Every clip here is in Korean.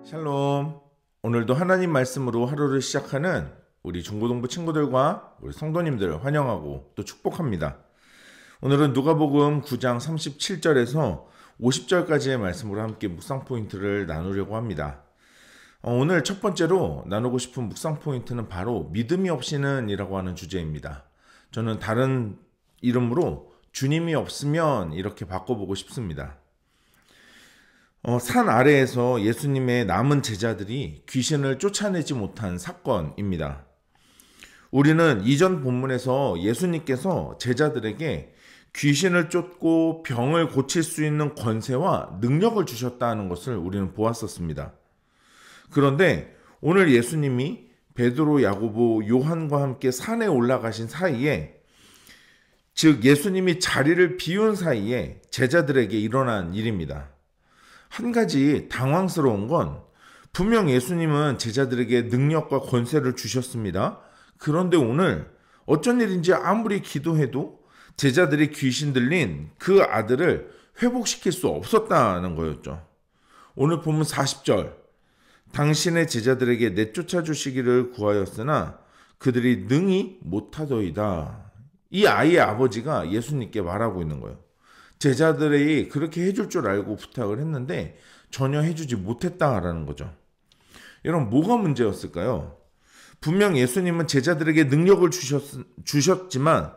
샬롬. 오늘도 하나님 말씀으로 하루를 시작하는 우리 중고등부 친구들과 우리 성도님들 환영하고 또 축복합니다. 오늘은 누가복음 9장 37절에서 50절까지의 말씀으로 함께 묵상 포인트를 나누려고 합니다. 오늘 첫 번째로 나누고 싶은 묵상 포인트는 바로 믿음이 없이는 이라고 하는 주제입니다. 저는 다른 이름으로 주님이 없으면 이렇게 바꿔보고 싶습니다. 산 아래에서 예수님의 남은 제자들이 귀신을 쫓아내지 못한 사건입니다. 우리는 이전 본문에서 예수님께서 제자들에게 귀신을 쫓고 병을 고칠 수 있는 권세와 능력을 주셨다는 것을 우리는 보았었습니다. 그런데 오늘 예수님이 베드로, 야고보, 요한과 함께 산에 올라가신 사이에, 즉 예수님이 자리를 비운 사이에 제자들에게 일어난 일입니다. 한 가지 당황스러운 건 분명 예수님은 제자들에게 능력과 권세를 주셨습니다. 그런데 오늘 어쩐 일인지 아무리 기도해도 제자들이 귀신 들린 그 아들을 회복시킬 수 없었다는 거였죠. 오늘 본문 40절, 당신의 제자들에게 내쫓아 주시기를 구하였으나 그들이 능히 못하더이다. 이 아이의 아버지가 예수님께 말하고 있는 거예요. 제자들이 그렇게 해줄 줄 알고 부탁을 했는데 전혀 해주지 못했다라는 거죠. 여러분, 뭐가 문제였을까요? 분명 예수님은 제자들에게 능력을 주셨지만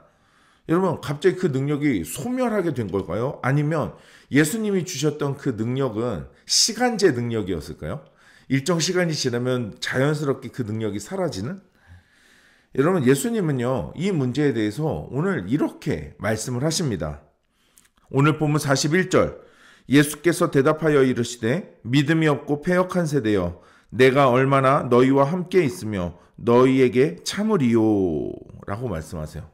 여러분, 갑자기 그 능력이 소멸하게 된 걸까요? 아니면 예수님이 주셨던 그 능력은 시간제 능력이었을까요? 일정 시간이 지나면 자연스럽게 그 능력이 사라지는? 여러분, 예수님은요, 이 문제에 대해서 오늘 이렇게 말씀을 하십니다. 오늘 본문 41절, 예수께서 대답하여 이르시되 믿음이 없고 패역한 세대여, 내가 얼마나 너희와 함께 있으며 너희에게 참으리요 라고 말씀하세요.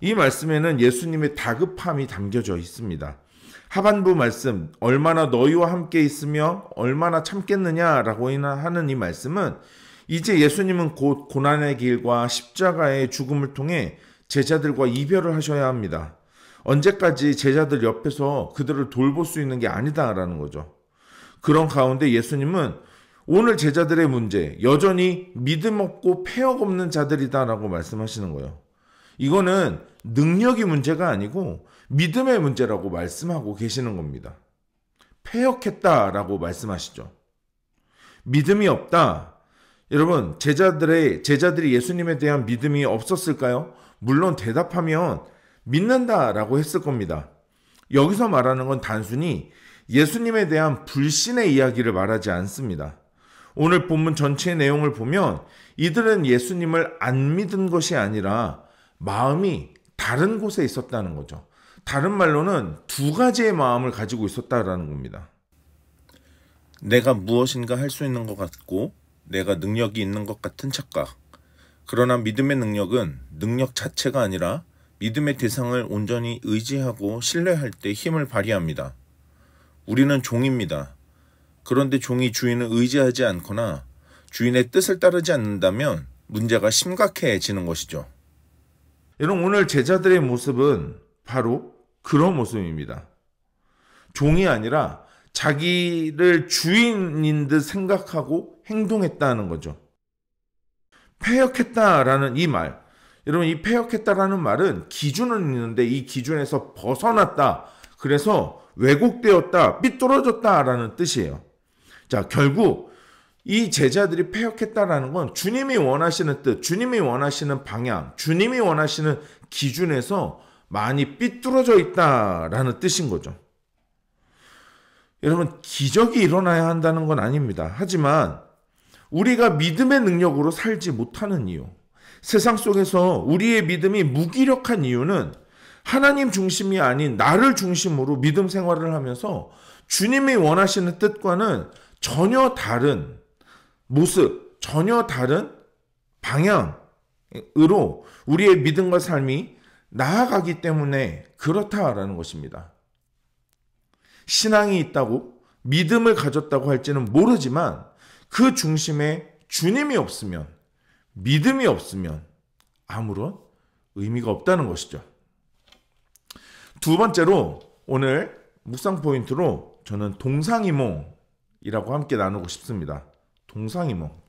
이 말씀에는 예수님의 다급함이 담겨져 있습니다. 하반부 말씀, 얼마나 너희와 함께 있으며 얼마나 참겠느냐라고 하는 이 말씀은 이제 예수님은 곧 고난의 길과 십자가의 죽음을 통해 제자들과 이별을 하셔야 합니다. 언제까지 제자들 옆에서 그들을 돌볼 수 있는 게 아니다라는 거죠. 그런 가운데 예수님은 오늘 제자들의 문제, 여전히 믿음 없고 패역 없는 자들이다라고 말씀하시는 거예요. 이거는 능력이 문제가 아니고 믿음의 문제라고 말씀하고 계시는 겁니다. 패역했다라고 말씀하시죠. 믿음이 없다. 여러분, 제자들이 예수님에 대한 믿음이 없었을까요? 물론 대답하면 믿는다라고 했을 겁니다. 여기서 말하는 건 단순히 예수님에 대한 불신의 이야기를 말하지 않습니다. 오늘 본문 전체의 내용을 보면 이들은 예수님을 안 믿은 것이 아니라 마음이 다른 곳에 있었다는 거죠. 다른 말로는 두 가지의 마음을 가지고 있었다라는 겁니다. 내가 무엇인가 할 수 있는 것 같고 내가 능력이 있는 것 같은 착각. 그러나 믿음의 능력은 능력 자체가 아니라 믿음의 대상을 온전히 의지하고 신뢰할 때 힘을 발휘합니다. 우리는 종입니다. 그런데 종이 주인을 의지하지 않거나 주인의 뜻을 따르지 않는다면 문제가 심각해지는 것이죠. 여러분, 오늘 제자들의 모습은 바로 그런 모습입니다. 종이 아니라 자기를 주인인 듯 생각하고 행동했다는 거죠. 패역했다라는 이 말, 여러분, 이 패역했다라는 말은 기준은 있는데 이 기준에서 벗어났다, 그래서 왜곡되었다, 삐뚤어졌다라는 뜻이에요. 자, 결국 이 제자들이 패역했다라는 건 주님이 원하시는 뜻, 주님이 원하시는 방향, 주님이 원하시는 기준에서 많이 삐뚤어져 있다라는 뜻인 거죠. 여러분, 기적이 일어나야 한다는 건 아닙니다. 하지만 우리가 믿음의 능력으로 살지 못하는 이유, 세상 속에서 우리의 믿음이 무기력한 이유는 하나님 중심이 아닌 나를 중심으로 믿음 생활을 하면서 주님이 원하시는 뜻과는 전혀 다른 모습, 전혀 다른 방향으로 우리의 믿음과 삶이 나아가기 때문에 그렇다라는 것입니다. 신앙이 있다고, 믿음을 가졌다고 할지는 모르지만 그 중심에 주님이 없으면, 믿음이 없으면 아무런 의미가 없다는 것이죠. 두 번째로 오늘 묵상 포인트로 저는 동상이몽 이라고 함께 나누고 싶습니다. 동상이몽.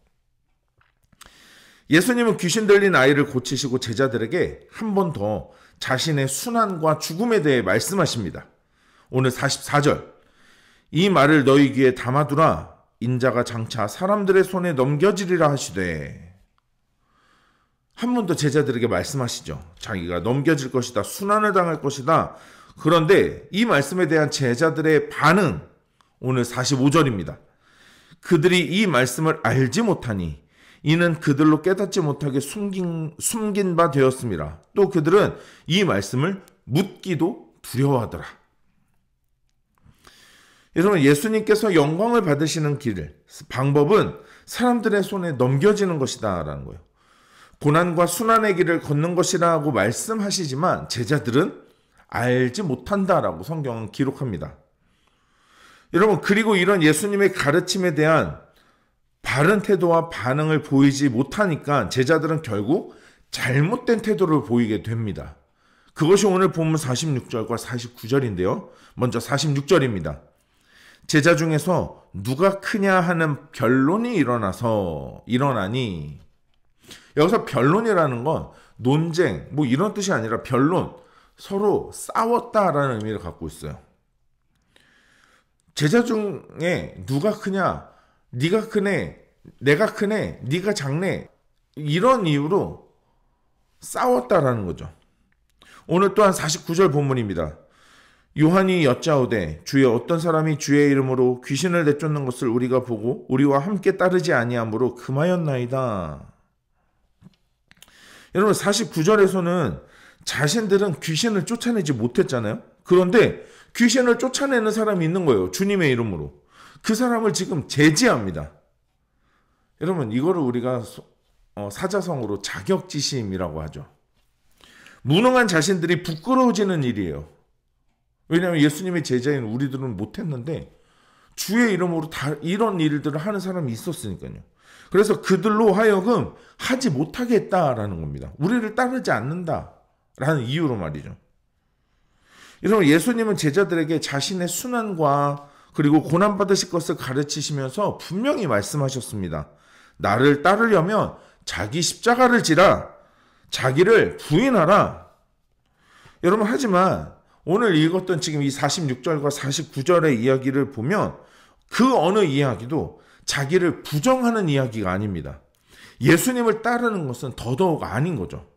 예수님은 귀신 들린 아이를 고치시고 제자들에게 한 번 더 자신의 순환과 죽음에 대해 말씀하십니다. 오늘 44절. 이 말을 너희 귀에 담아두라. 인자가 장차 사람들의 손에 넘겨지리라 하시되. 한 번 더 제자들에게 말씀하시죠. 자기가 넘겨질 것이다. 순환을 당할 것이다. 그런데 이 말씀에 대한 제자들의 반응, 오늘 45절입니다. 그들이 이 말씀을 알지 못하니 이는 그들로 깨닫지 못하게 숨긴 바 되었습니다. 또 그들은 이 말씀을 묻기도 두려워하더라. 여러분, 예수님께서 영광을 받으시는 방법은 사람들의 손에 넘겨지는 것이다 라는 거예요. 고난과 순환의 길을 걷는 것이라고 말씀하시지만 제자들은 알지 못한다라고 성경은 기록합니다. 여러분, 그리고 이런 예수님의 가르침에 대한 바른 태도와 반응을 보이지 못하니까 제자들은 결국 잘못된 태도를 보이게 됩니다. 그것이 오늘 본문 46절과 49절인데요. 먼저 46절입니다. 제자 중에서 누가 크냐 하는 변론이 일어나니 여기서 변론이라는 건 논쟁 뭐 이런 뜻이 아니라 변론, 서로 싸웠다라는 의미를 갖고 있어요. 제자 중에 누가 크냐, 네가 크네, 내가 크네, 네가 작네, 이런 이유로 싸웠다라는 거죠. 오늘 또한 49절 본문입니다. 요한이 여짜오되 주여 어떤 사람이 주의 이름으로 귀신을 내쫓는 것을 우리가 보고 우리와 함께 따르지 아니하므로 금하였나이다. 여러분, 49절에서는 자신들은 귀신을 쫓아내지 못했잖아요. 그런데 귀신을 쫓아내는 사람이 있는 거예요. 주님의 이름으로. 그 사람을 지금 제지합니다. 여러분, 이거를 우리가 사자성어로 자격지심이라고 하죠. 무능한 자신들이 부끄러워지는 일이에요. 왜냐하면 예수님의 제자인 우리들은 못했는데 주의 이름으로 다 이런 일들을 하는 사람이 있었으니까요. 그래서 그들로 하여금 하지 못하게 했다라는 겁니다. 우리를 따르지 않는다라는 이유로 말이죠. 여러분, 예수님은 제자들에게 자신의 순환과 그리고 고난받으실 것을 가르치시면서 분명히 말씀하셨습니다. 나를 따르려면 자기 십자가를 지라, 자기를 부인하라. 여러분, 하지만 오늘 읽었던 지금 이 46절과 49절의 이야기를 보면 그 어느 이야기도 자기를 부정하는 이야기가 아닙니다. 예수님을 따르는 것은 더더욱 아닌 거죠.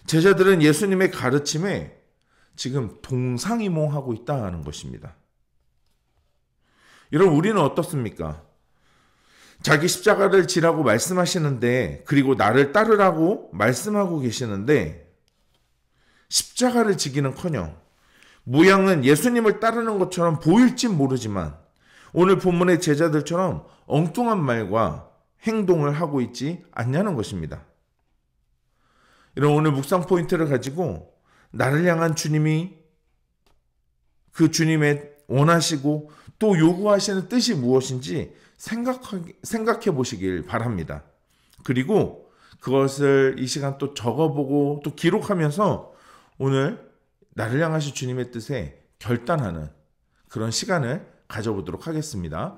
제자들은 예수님의 가르침에 지금 동상이몽하고 있다는 것입니다. 여러분, 우리는 어떻습니까? 자기 십자가를 지라고 말씀하시는데, 그리고 나를 따르라고 말씀하고 계시는데 십자가를 지기는커녕 모양은 예수님을 따르는 것처럼 보일진 모르지만 오늘 본문의 제자들처럼 엉뚱한 말과 행동을 하고 있지 않냐는 것입니다. 이런 오늘 묵상 포인트를 가지고 나를 향한 주님이 그 주님의 원하시고 또 요구하시는 뜻이 무엇인지 생각해 보시길 바랍니다. 그리고 그것을 이 시간 또 적어보고 또 기록하면서 오늘 나를 향하신 주님의 뜻에 결단하는 그런 시간을 가져보도록 하겠습니다.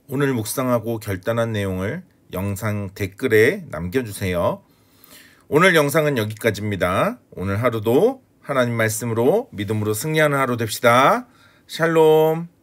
오늘 묵상하고 결단한 내용을 영상 댓글에 남겨주세요. 오늘 영상은 여기까지입니다. 오늘 하루도 하나님 말씀으로 믿음으로 승리하는 하루 됩시다. 샬롬.